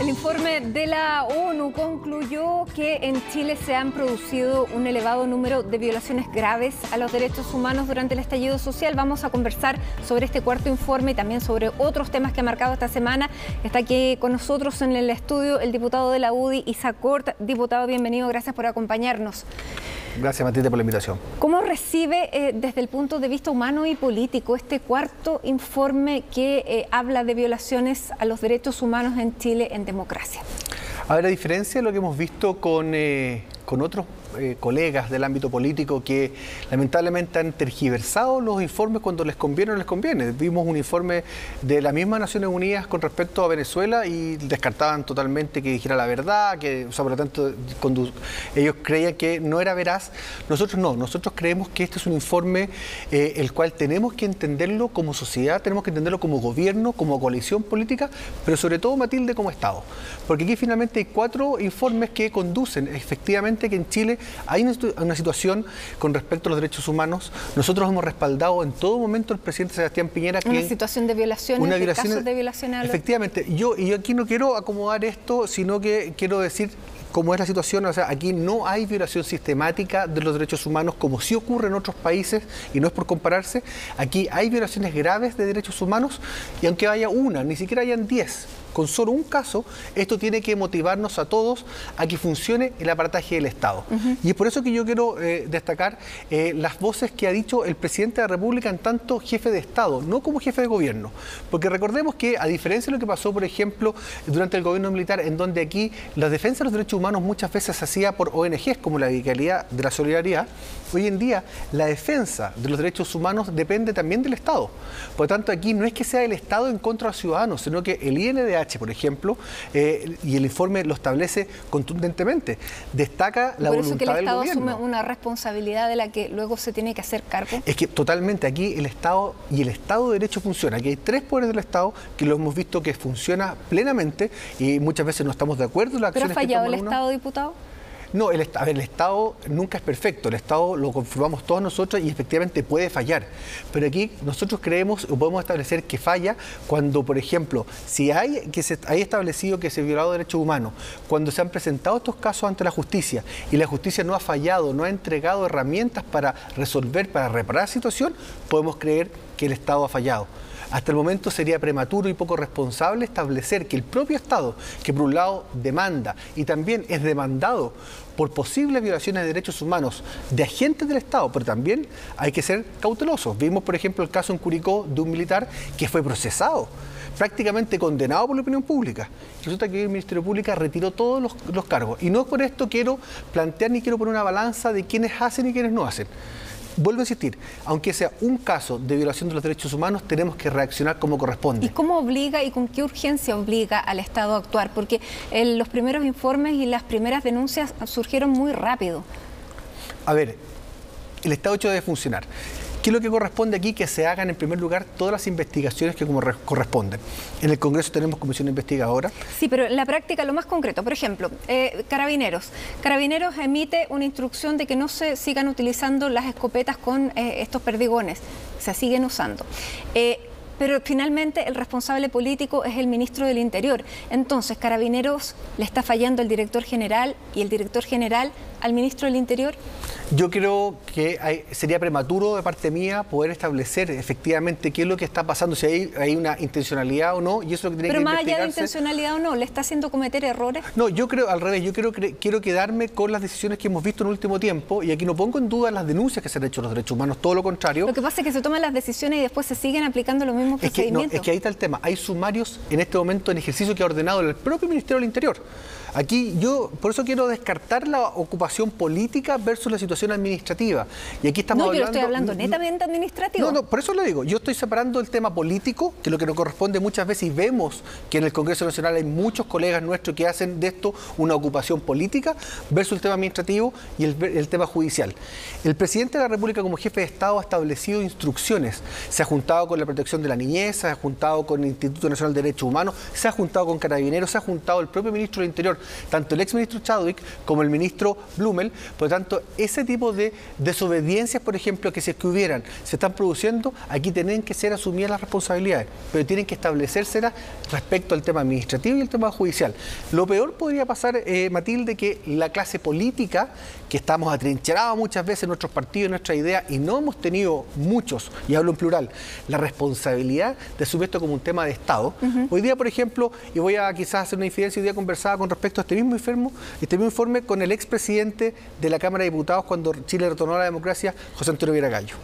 El informe de la ONU concluyó que en Chile se han producido un elevado número de violaciones graves a los derechos humanos durante el estallido social. Vamos a conversar sobre este cuarto informe y también sobre otros temas que ha marcado esta semana. Está aquí con nosotros en el estudio el diputado de la UDI, Isaac Cort. Diputado, bienvenido, gracias por acompañarnos. Gracias, Matilde, por la invitación. ¿Cómo recibe desde el punto de vista humano y político este cuarto informe que habla de violaciones a los derechos humanos en Chile en democracia? A ver, a diferencia de lo que hemos visto con otros colegas del ámbito político que lamentablemente han tergiversado los informes cuando les conviene o no les conviene. Vimos un informe de las mismas Naciones Unidas con respecto a Venezuela y descartaban totalmente que dijera la verdad, que, o sea, por lo tanto, ellos creían que no era veraz. Nosotros no, nosotros creemos que este es un informe el cual tenemos que entenderlo como sociedad, tenemos que entenderlo como gobierno, como coalición política, pero sobre todo, Matilde, como Estado. Porque aquí finalmente hay 4 informes que conducen efectivamente que en Chile hay una situación con respecto a los derechos humanos. Nosotros hemos respaldado en todo momento al presidente Sebastián Piñera que... Una situación de violaciones, de casos de violaciones. Efectivamente. Yo aquí no quiero acomodar esto, sino que quiero decir cómo es la situación. O sea, aquí no hay violación sistemática de los derechos humanos como sí ocurre en otros países, y no es por compararse. Aquí hay violaciones graves de derechos humanos, y aunque haya una, ni siquiera hayan 10, con solo un caso, esto tiene que motivarnos a todos a que funcione el aparataje del Estado. Y es por eso que yo quiero destacar las voces que ha dicho el presidente de la República en tanto jefe de Estado, no como jefe de gobierno. Porque recordemos que, a diferencia de lo que pasó, por ejemplo, durante el gobierno militar, en donde aquí la defensa de los derechos humanos muchas veces se hacía por ONGs, como la Vicaría de la Solidaridad, hoy en día la defensa de los derechos humanos depende también del Estado. Por lo tanto, aquí no es que sea el Estado en contra de los ciudadanos, sino que el INDH, por ejemplo, y el informe lo establece contundentemente, destaca la voluntad del gobierno. ¿Por eso que el Estado asume una responsabilidad de la que luego se tiene que hacer cargo? Es que totalmente, aquí el Estado y el Estado de Derecho funciona. Aquí hay 3 poderes del Estado que lo hemos visto que funciona plenamente, y muchas veces no estamos de acuerdo en las acciones que toma uno. ¿Pero ha fallado el Estado, diputado? No, el Estado nunca es perfecto, el Estado lo conformamos todos nosotros y efectivamente puede fallar. Pero aquí nosotros creemos o podemos establecer que falla cuando, por ejemplo, si hay establecido que se ha violado derechos humanos, cuando se han presentado estos casos ante la justicia y la justicia no ha fallado, no ha entregado herramientas para resolver, para reparar la situación, podemos creer que el Estado ha fallado. Hasta el momento sería prematuro y poco responsable establecer que el propio Estado, que por un lado demanda y también es demandado por posibles violaciones de derechos humanos de agentes del Estado, pero también hay que ser cautelosos. Vimos, por ejemplo, el caso en Curicó de un militar que fue procesado, prácticamente condenado por la opinión pública. Resulta que el Ministerio Público retiró todos los cargos. Y no por esto quiero plantear ni quiero poner una balanza de quiénes hacen y quiénes no hacen. Vuelvo a insistir, aunque sea un caso de violación de los derechos humanos, tenemos que reaccionar como corresponde. ¿Y cómo obliga y con qué urgencia obliga al Estado a actuar? Porque los primeros informes y las primeras denuncias surgieron muy rápido. A ver, el Estado hecho debe funcionar. ¿Qué es lo que corresponde aquí? Que se hagan en primer lugar todas las investigaciones que corresponden. En el Congreso tenemos comisión investigadora. Sí, pero en la práctica lo más concreto, por ejemplo, Carabineros. Carabineros emite una instrucción de que no se sigan utilizando las escopetas con estos perdigones. Se siguen usando. Pero finalmente el responsable político es el ministro del Interior. Entonces, ¿Carabineros le está fallando al director general y el director general al ministro del Interior? Yo creo que sería prematuro de parte mía poder establecer efectivamente qué es lo que está pasando, si hay una intencionalidad o no, y eso es lo que tiene que investigarse. Pero más allá de intencionalidad o no, ¿le está haciendo cometer errores? No, yo creo al revés, yo quiero quedarme con las decisiones que hemos visto en el último tiempo, y aquí no pongo en duda las denuncias que se han hecho a los derechos humanos, todo lo contrario. Lo que pasa es que se toman las decisiones y después se siguen aplicando los mismos procedimientos. Es que ahí está el tema, hay sumarios en este momento en ejercicio que ha ordenado el propio Ministerio del Interior. Aquí yo, por eso quiero descartar la ocupación política versus la situación administrativa. Y aquí estamos hablando... No, yo estoy hablando netamente administrativo. No, por eso le digo, yo estoy separando el tema político, que es lo que nos corresponde muchas veces, y vemos que en el Congreso Nacional hay muchos colegas nuestros que hacen de esto una ocupación política, versus el tema administrativo y el tema judicial. El presidente de la República como jefe de Estado ha establecido instrucciones. Se ha juntado con la protección de la niñez, se ha juntado con el Instituto Nacional de Derechos Humanos, se ha juntado con Carabineros, se ha juntado el propio ministro del Interior tanto el exministro Chadwick como el ministro Blumel. Por lo tanto, ese tipo de desobediencias, por ejemplo, que si es que hubieran, se están produciendo, aquí tienen que ser asumidas las responsabilidades, pero tienen que establecérselas respecto al tema administrativo y el tema judicial. Lo peor podría pasar, Matilde, que la clase política, que estamos atrincherados muchas veces en nuestros partidos, en nuestra idea, y no hemos tenido muchos, y hablo en plural, la responsabilidad de asumir esto como un tema de Estado. Hoy día, por ejemplo, y voy a quizás hacer una infidencia, hoy día conversaba con respecto a este mismo informe con el expresidente de la Cámara de Diputados cuando Chile retornó a la democracia, José Antonio Vieragallo.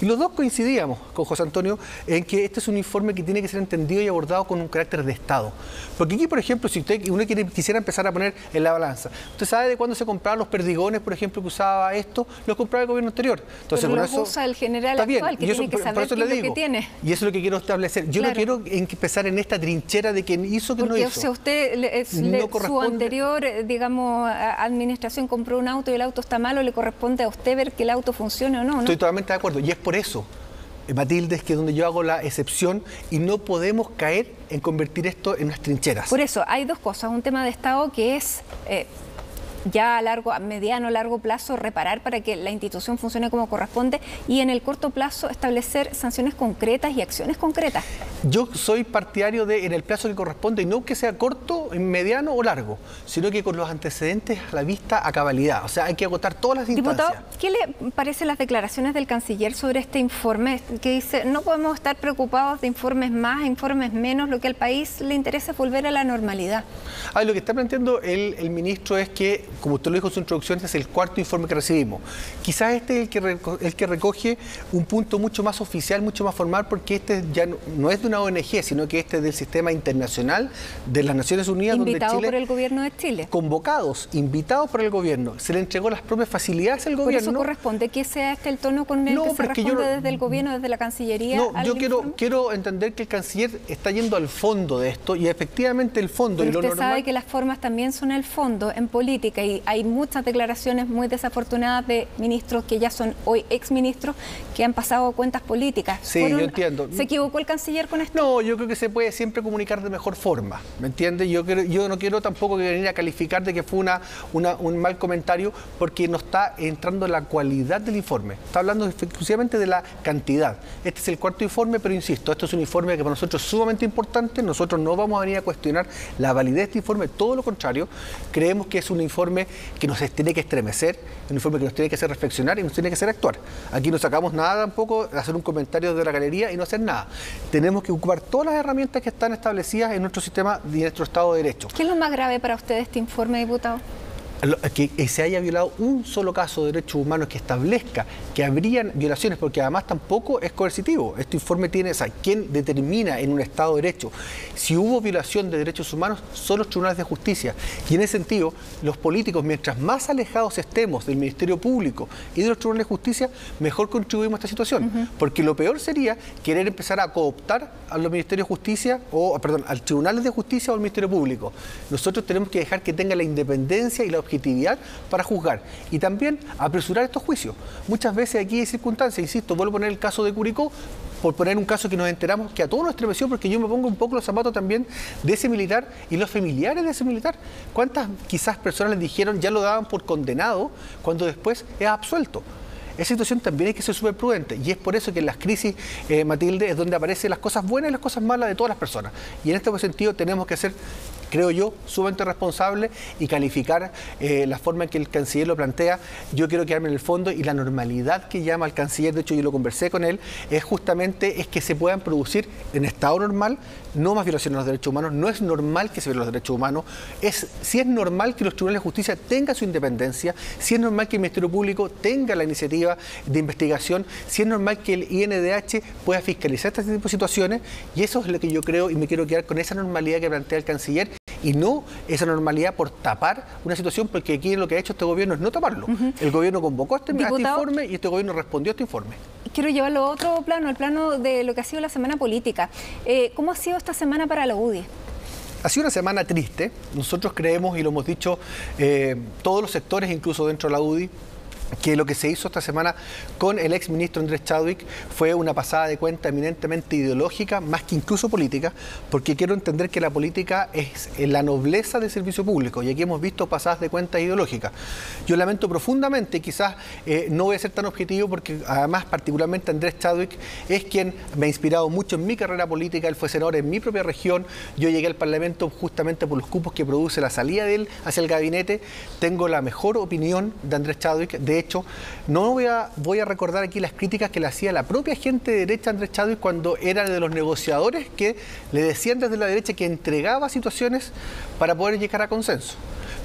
Y los dos coincidíamos con José Antonio en que este es un informe que tiene que ser entendido y abordado con un carácter de Estado. Porque aquí, por ejemplo, si uno quisiera empezar a poner en la balanza, ¿usted sabe de cuándo se compraban los perdigones, por ejemplo, que usaba esto? Los compraba el gobierno anterior. Entonces, pero con los eso usa el general está bien, actual, que tiene que saber por eso qué le es lo digo, que tiene. Y eso es lo que quiero establecer. Yo no quiero empezar en esta trinchera de quién hizo, que no hizo. Porque si usted, su anterior, digamos, administración compró un auto y el auto está malo, le corresponde a usted ver que el auto funcione o no, ¿no? Estoy totalmente de acuerdo, y es por eso, Matilde, es que donde yo hago la excepción y no podemos caer en convertir esto en unas trincheras. Por eso, hay dos cosas. Un tema de Estado que es ya a mediano, largo plazo, reparar para que la institución funcione como corresponde, y en el corto plazo establecer sanciones concretas y acciones concretas. Yo soy partidario de en el plazo que corresponde, y no que sea corto, mediano o largo, sino que con los antecedentes a la vista a cabalidad. O sea, hay que agotar todas las instancias. Diputado, ¿qué le parecen las declaraciones del canciller sobre este informe que dice no podemos estar preocupados de informes más, informes menos, lo que al país le interesa es volver a la normalidad? Lo que está planteando el ministro es que, como usted lo dijo en su introducción, este es el cuarto informe que recibimos. Quizás este es el que recoge un punto mucho más oficial, mucho más formal, porque este ya no es de una ONG, sino que este es del sistema internacional de las Naciones Unidas. Invitado donde Chile, por el gobierno de Chile. Convocados, invitados por el gobierno. Se le entregó las propias facilidades al gobierno. ¿Por eso corresponde que sea este el tono con el que se responde desde el gobierno, desde la Cancillería? No, yo quiero entender que el canciller está yendo al fondo de esto, y efectivamente el fondo... Pero usted sabe que las formas también son el fondo en política, y hay muchas declaraciones muy desafortunadas de ministros que ya son hoy exministros que han pasado cuentas políticas. Sí, yo entiendo. ¿Se equivocó el canciller con esto? No, yo creo que se puede siempre comunicar de mejor forma, ¿me entiende? Yo no quiero tampoco venir a calificar de que fue un mal comentario, porque no está entrando la cualidad del informe. Está hablando exclusivamente de la cantidad. Este es el cuarto informe, pero insisto, esto es un informe que para nosotros es sumamente importante. Nosotros no vamos a venir a cuestionar la validez de este informe, todo lo contrario. Creemos que es un informe que nos tiene que estremecer, un informe que nos tiene que hacer reflexionar y nos tiene que hacer actuar. Aquí no sacamos nada tampoco de hacer un comentario de la galería y no hacer nada. Tenemos que ocupar todas las herramientas que están establecidas en nuestro sistema y en nuestro Estado de Derecho. ¿Qué es lo más grave para usted de este informe, diputado? Que se haya violado un solo caso de derechos humanos que establezca que habrían violaciones, porque además tampoco es coercitivo. Este informe tiene, ¿quién determina en un Estado de Derecho si hubo violación de derechos humanos? Son los tribunales de justicia. Y en ese sentido, los políticos, mientras más alejados estemos del Ministerio Público y de los tribunales de justicia, mejor contribuimos a esta situación. Porque lo peor sería querer empezar a cooptar a los Ministerios de Justicia, al Tribunales de Justicia o al Ministerio Público. Nosotros tenemos que dejar que tenga la independencia y la objetividad para juzgar, y también apresurar estos juicios. Muchas veces aquí hay circunstancias, insisto, vuelvo a poner el caso de Curicó, por poner un caso que nos enteramos, que a todos nos estremeció, porque yo me pongo un poco los zapatos también de ese militar y los familiares de ese militar. ¿Cuántas quizás personas les dijeron, ya lo daban por condenado, cuando después es absuelto? Esa situación también hay que ser súper prudente, y es por eso que en las crisis, Matilde, es donde aparecen las cosas buenas y las cosas malas de todas las personas. Y en este sentido tenemos que ser, creo yo, sumamente responsables y calificar la forma en que el canciller lo plantea. Yo quiero quedarme en el fondo, y la normalidad que llama el canciller, de hecho yo lo conversé con él, es justamente que se puedan producir en estado normal no más violaciones a los derechos humanos. No es normal que se violen los derechos humanos. Si es normal que los tribunales de justicia tengan su independencia, si es normal que el Ministerio Público tenga la iniciativa de investigación, si es normal que el INDH pueda fiscalizar este tipo de situaciones, y eso es lo que yo creo, y me quiero quedar con esa normalidad que plantea el canciller, y no esa normalidad por tapar una situación, porque aquí lo que ha hecho este gobierno es no taparlo. El gobierno convocó a este informe, y este gobierno respondió a este informe. Quiero llevarlo a otro plano, el plano de lo que ha sido la semana política. ¿Cómo ha sido esta semana para la UDI? Ha sido una semana triste. Nosotros creemos, y lo hemos dicho todos los sectores, incluso dentro de la UDI, que lo que se hizo esta semana con el ex ministro Andrés Chadwick fue una pasada de cuenta eminentemente ideológica, más que incluso política, porque quiero entender que la política es la nobleza del servicio público, y aquí hemos visto pasadas de cuenta ideológicas. Yo lamento profundamente, quizás no voy a ser tan objetivo, porque además particularmente Andrés Chadwick es quien me ha inspirado mucho en mi carrera política. Él fue senador en mi propia región, yo llegué al Parlamento justamente por los cupos que produce la salida de él hacia el gabinete. Tengo la mejor opinión de Andrés Chadwick. De hecho, no voy a recordar aquí las críticas que le hacía la propia gente de derecha a Andrés Chadwick cuando era de los negociadores que le decían desde la derecha que entregaba situaciones para poder llegar a consenso.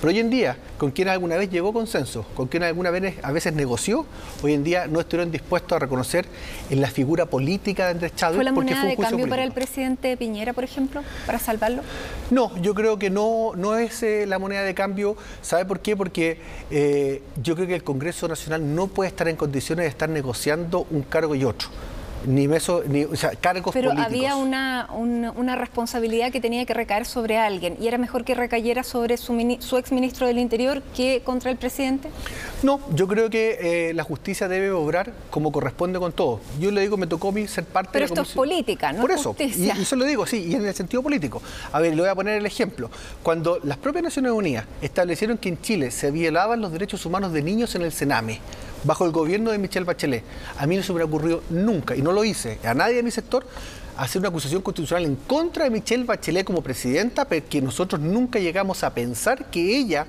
Pero hoy en día, con quien alguna vez llegó a consenso, con quien alguna vez a veces negoció, hoy en día no estuvieron dispuestos a reconocer en la figura política de Andrés Chadwick. ¿Fue la moneda de cambio para el presidente Piñera, por ejemplo, para salvarlo? No, yo creo que no es la moneda de cambio. ¿Sabe por qué? Porque yo creo que el Congreso Nacional no puede estar en condiciones de estar negociando un cargo y otro. O sea, cargos pero políticos. Había una responsabilidad que tenía que recaer sobre alguien, y era mejor que recayera sobre su exministro del Interior que contra el presidente. No, yo creo que la justicia debe obrar como corresponde con todo. Yo le digo, me tocó a mí ser parte pero de la comisión. Pero esto es política, no por es eso, justicia. Y eso lo digo, sí, y en el sentido político. A ver, le voy a poner el ejemplo. Cuando las propias Naciones Unidas establecieron que en Chile se violaban los derechos humanos de niños en el Sename, bajo el gobierno de Michelle Bachelet, a mí no se me hubiera ocurrido nunca, y no lo hice, a nadie de mi sector, hacer una acusación constitucional en contra de Michelle Bachelet como presidenta, porque nosotros nunca llegamos a pensar que ella,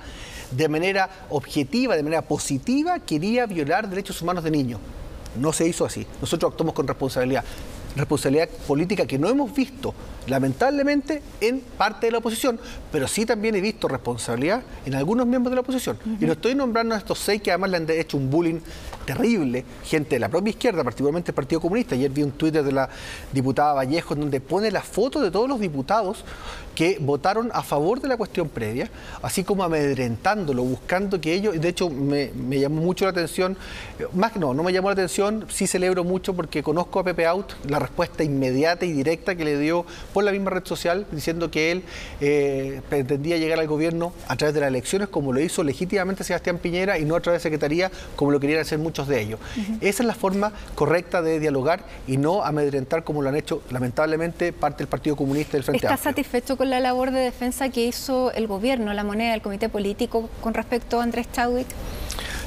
de manera objetiva, de manera positiva, quería violar derechos humanos de niños. No se hizo así. Nosotros actuamos con responsabilidad política que no hemos visto, lamentablemente, en parte de la oposición, pero sí también he visto responsabilidad en algunos miembros de la oposición. Y no estoy nombrando a estos 6 que además le han hecho un bullying terrible, gente de la propia izquierda, particularmente el Partido Comunista. Ayer vi un Twitter de la diputada Vallejo donde pone la foto de todos los diputados que votaron a favor de la cuestión previa, así como amedrentándolo, buscando que ellos, de hecho me llamó mucho la atención, no me llamó la atención, sí celebro mucho porque conozco a Pepe Out, la respuesta inmediata y directa que le dio por la misma red social, diciendo que él pretendía llegar al gobierno a través de las elecciones, como lo hizo legítimamente Sebastián Piñera, y no a través de Secretaría, como lo querían hacer muchos de ellos. Esa es la forma correcta de dialogar y no amedrentar como lo han hecho, lamentablemente, parte del Partido Comunista y del Frente Amplio. ¿Está satisfecho con la labor de defensa que hizo el gobierno, la moneda del comité político con respecto a Andrés Chadwick?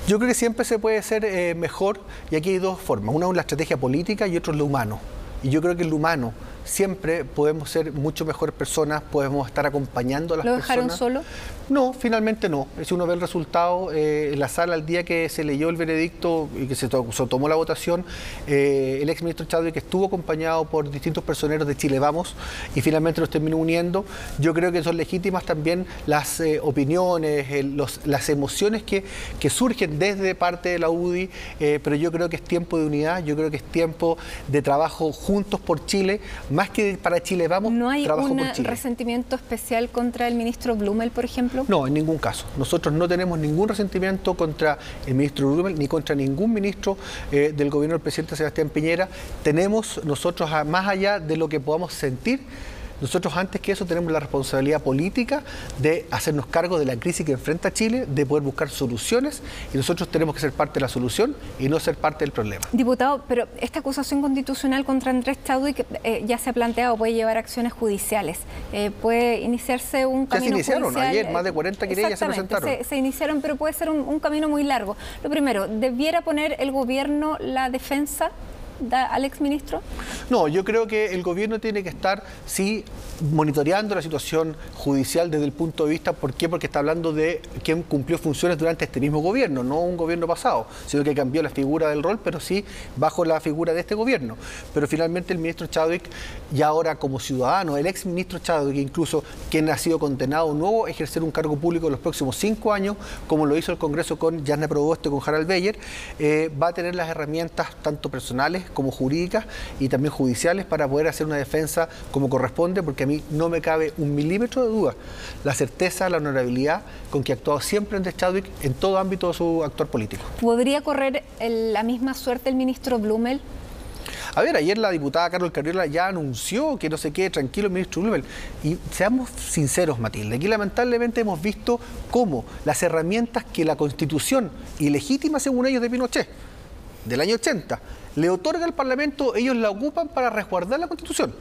Yo creo que siempre se puede ser mejor, y aquí hay dos formas. Una es la estrategia política y otra es lo humano. Y yo creo que en lo humano siempre podemos ser mucho mejores personas, podemos estar acompañando a las personas. ¿Lo dejaron solo? No, finalmente no. Si uno ve el resultado, en la sala, el día que se leyó el veredicto y que se tomó la votación, el exministro Chadwick estuvo acompañado por distintos personeros de Chile Vamos y finalmente los terminó uniendo. Yo creo que son legítimas también las opiniones, las emociones que surgen desde parte de la UDI, pero yo creo que es tiempo de unidad, yo creo que es tiempo de trabajo juntos por Chile, más que para Chile Vamos, trabajo por Chile. ¿No hay un resentimiento especial contra el ministro Blumel, por ejemplo? No, en ningún caso. Nosotros no tenemos ningún resentimiento contra el ministro Blumel ni contra ningún ministro del gobierno del presidente Sebastián Piñera. Tenemos nosotros, más allá de lo que podamos sentir, nosotros antes que eso tenemos la responsabilidad política de hacernos cargo de la crisis que enfrenta Chile, de poder buscar soluciones, y nosotros tenemos que ser parte de la solución y no ser parte del problema. Diputado, pero esta acusación constitucional contra Andrés Chadwick ya se ha planteado, puede llevar acciones judiciales, puede iniciarse un camino judicial. Ya se iniciaron, ayer más de 40 querellas se presentaron. Se iniciaron, pero puede ser un camino muy largo. Lo primero, ¿debiera poner el gobierno la defensa al exministro? No, yo creo que el gobierno tiene que estar, sí, monitoreando la situación judicial desde el punto de vista, ¿por qué? Porque está hablando de quién cumplió funciones durante este mismo gobierno, no un gobierno pasado, sino que cambió la figura del rol, pero sí bajo la figura de este gobierno. Pero finalmente el ministro Chadwick, y ahora como ciudadano, el ex ministro Chadwick, incluso quien ha sido condenado nuevo a ejercer un cargo público en los próximos 5 años, como lo hizo el Congreso con Yarne Proboste, con Harald Beyer, va a tener las herramientas tanto personales como jurídicas y también judiciales para poder hacer una defensa como corresponde, porque a mí no me cabe un milímetro de duda la certeza, la honorabilidad con que ha actuado siempre Andrés Chadwick en todo ámbito de su actuar político. ¿Podría correr la misma suerte el ministro Blumel? A ver, ayer la diputada Carol Carriola ya anunció que no se quede tranquilo el ministro Blumel. Y seamos sinceros, Matilde, aquí lamentablemente hemos visto cómo las herramientas que la Constitución, ilegítima según ellos de Pinochet, del año 80, le otorga al Parlamento, ellos la ocupan para resguardar la Constitución.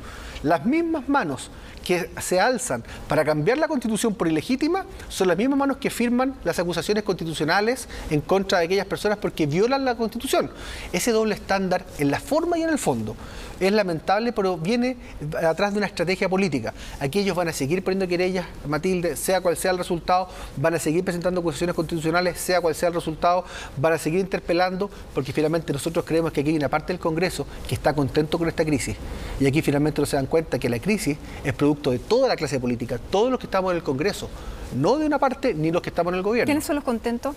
Las mismas manos que se alzan para cambiar la Constitución por ilegítima son las mismas manos que firman las acusaciones constitucionales en contra de aquellas personas porque violan la Constitución. Ese doble estándar en la forma y en el fondo es lamentable, pero viene atrás de una estrategia política. Aquí ellos van a seguir poniendo querellas, Matilde, sea cual sea el resultado, van a seguir presentando acusaciones constitucionales, sea cual sea el resultado, van a seguir interpelando, porque finalmente nosotros creemos que aquí hay una parte del Congreso que está contento con esta crisis. Y aquí finalmente no se dan cuenta que la crisis es producto de toda la clase política, todos los que estamos en el Congreso, no de una parte ni los que estamos en el gobierno. ¿Quiénes son los contentos?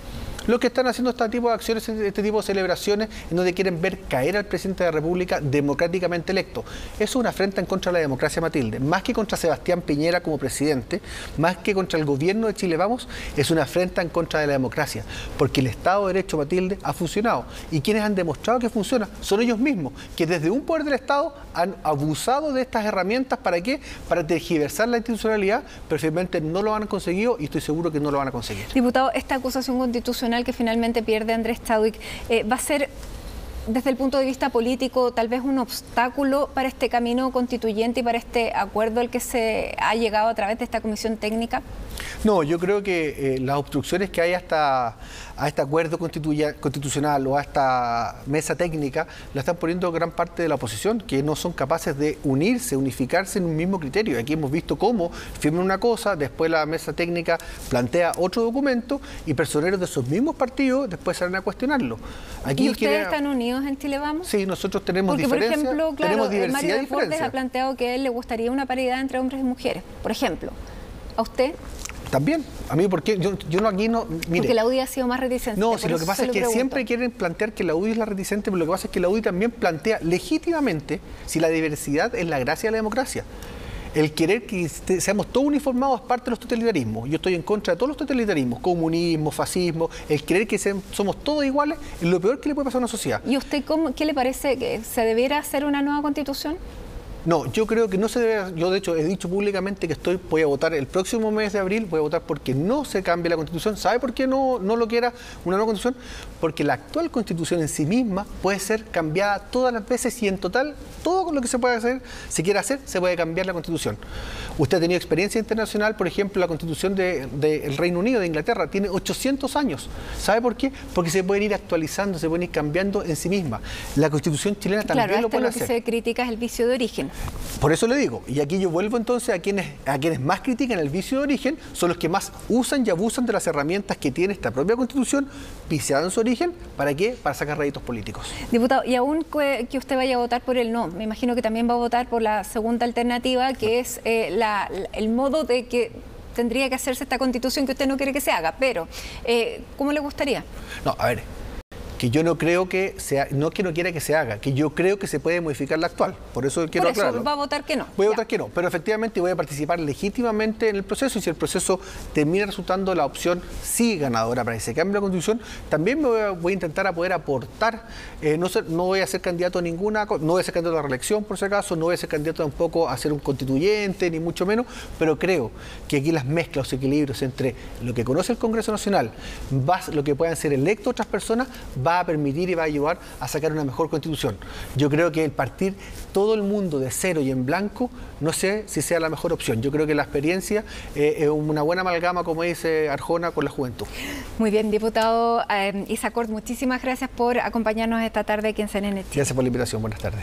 Los que están haciendo este tipo de acciones, este tipo de celebraciones, en donde quieren ver caer al presidente de la República democráticamente electo. Eso es una afrenta en contra de la democracia, Matilde. Más que contra Sebastián Piñera como presidente, más que contra el gobierno de Chile Vamos, es una afrenta en contra de la democracia. Porque el Estado de Derecho, Matilde, ha funcionado. Y quienes han demostrado que funciona son ellos mismos, que desde un poder del Estado han abusado de estas herramientas. ¿Para qué? Para tergiversar la institucionalidad, pero finalmente no lo han conseguido y estoy seguro que no lo van a conseguir. Diputado, esta acusación constitucional que finalmente pierde Andrés Chadwick, ¿va a ser, desde el punto de vista político, tal vez un obstáculo para este camino constituyente y para este acuerdo al que se ha llegado a través de esta comisión técnica? No, yo creo que las obstrucciones que hay a este acuerdo constitucional o a esta mesa técnica la están poniendo gran parte de la oposición, que no son capaces de unirse, unificarse en un mismo criterio. Aquí hemos visto cómo firman una cosa, después la mesa técnica plantea otro documento y personeros de esos mismos partidos después salen a cuestionarlo. Aquí ¿Y ustedes están unidos en Chile Vamos? Sí, nosotros tenemos diferencias. Porque, por ejemplo, claro, tenemos diversidad Mario y Desbordes diferencias. ha planteado que a él le gustaría una paridad entre hombres y mujeres, por ejemplo. ¿A usted? También. A mí, ¿por qué? Yo no, aquí no... Mire, porque la UDI ha sido más reticente. No, si lo que pasa es que siempre quieren plantear que la UDI es la reticente, pero lo que pasa es que la UDI también plantea legítimamente si la diversidad es la gracia de la democracia. El querer que seamos todos uniformados es parte de los totalitarismos. Yo estoy en contra de todos los totalitarismos, comunismo, fascismo. El creer que somos todos iguales es lo peor que le puede pasar a una sociedad. ¿Y usted qué le parece? ¿Que se debiera hacer una nueva constitución? No, yo creo que no se debe. Yo, de hecho, he dicho públicamente que voy a votar el próximo mes de abril, voy a votar porque no se cambie la Constitución. ¿Sabe por qué no lo quiera una nueva Constitución? Porque la actual Constitución en sí misma puede ser cambiada todas las veces y en total, todo lo que se puede hacer, se quiera hacer, se puede cambiar la Constitución. Usted ha tenido experiencia internacional, por ejemplo, la Constitución del Reino Unido, de Inglaterra, tiene 800 años. ¿Sabe por qué? Porque se pueden ir actualizando, se pueden ir cambiando en sí misma. La Constitución chilena también lo puede hacer. Claro, lo que se critica es el vicio de origen. Por eso le digo, y aquí yo vuelvo entonces a quienes más critican el vicio de origen, son los que más usan y abusan de las herramientas que tiene esta propia Constitución, viciada en su origen, ¿para qué? Para sacar réditos políticos. Diputado, y aún que usted vaya a votar por el no, me imagino que también va a votar por la segunda alternativa, que es el modo de que tendría que hacerse esta Constitución que usted no quiere que se haga, pero ¿cómo le gustaría? No, a ver, que yo no creo que sea, no que no quiera que se haga, que yo creo que se puede modificar la actual. Por eso quiero aclararlo. Por eso va a votar que no. Voy a votar que no, pero efectivamente voy a participar legítimamente en el proceso y si el proceso termina resultando la opción sí ganadora para que se cambie la Constitución, también voy a intentar a poder aportar. No voy a ser candidato a ninguna cosa, no voy a ser candidato a la reelección por si acaso, no voy a ser candidato tampoco a ser un constituyente, ni mucho menos, pero creo que aquí las mezclas, los equilibrios entre lo que conoce el Congreso Nacional, lo que puedan ser electos otras personas, va a permitir y va a ayudar a sacar una mejor Constitución. Yo creo que el partir todo el mundo de cero y en blanco, no sé si sea la mejor opción. Yo creo que la experiencia es una buena amalgama, como dice Arjona, con la juventud. Muy bien, diputado Isacort, muchísimas gracias por acompañarnos esta tarde aquí en CNN Chile. Gracias por la invitación. Buenas tardes.